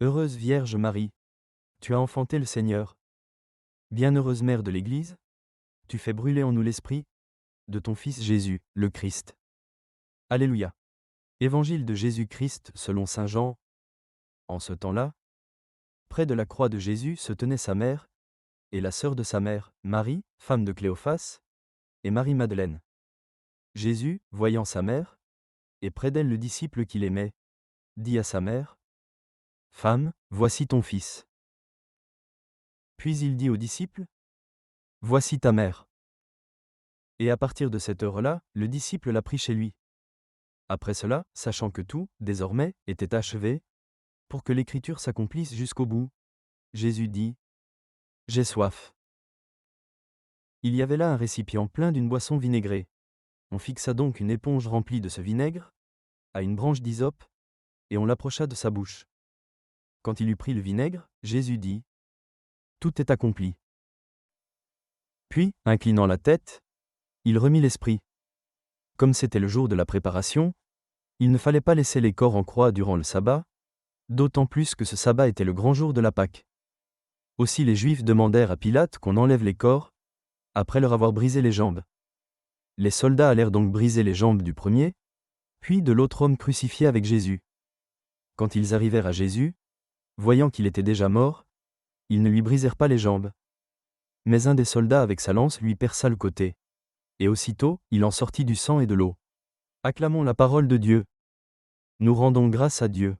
Heureuse Vierge Marie, tu as enfanté le Seigneur. Bienheureuse Mère de l'Église, tu fais brûler en nous l'esprit de ton Fils Jésus, le Christ. Alléluia. Évangile de Jésus-Christ selon saint Jean. En ce temps-là, près de la croix de Jésus se tenait sa mère, et la sœur de sa mère, Marie, femme de Cléophas, et Marie-Madeleine. Jésus, voyant sa mère, et près d'elle le disciple qu'il aimait, dit à sa mère, « Femme, voici ton fils. » Puis il dit au disciple, « Voici ta mère. » Et à partir de cette heure-là, le disciple l'a pris chez lui. Après cela, sachant que tout, désormais, était achevé, pour que l'écriture s'accomplisse jusqu'au bout, Jésus dit, « J'ai soif. » Il y avait là un récipient plein d'une boisson vinaigrée. On fixa donc une éponge remplie de ce vinaigre, à une branche d'hysope, et on l'approcha de sa bouche. Quand il eut pris le vinaigre, Jésus dit, « Tout est accompli. » Puis, inclinant la tête, il remit l'esprit. Comme c'était le jour de la préparation, il ne fallait pas laisser les corps en croix durant le sabbat, d'autant plus que ce sabbat était le grand jour de la Pâque. Aussi les Juifs demandèrent à Pilate qu'on enlève les corps, après leur avoir brisé les jambes. Les soldats allèrent donc briser les jambes du premier, puis de l'autre homme crucifié avec Jésus. Quand ils arrivèrent à Jésus, voyant qu'il était déjà mort, ils ne lui brisèrent pas les jambes. Mais un des soldats avec sa lance lui perça le côté. Et aussitôt, il en sortit du sang et de l'eau. Acclamons la parole de Dieu. Nous rendons grâce à Dieu.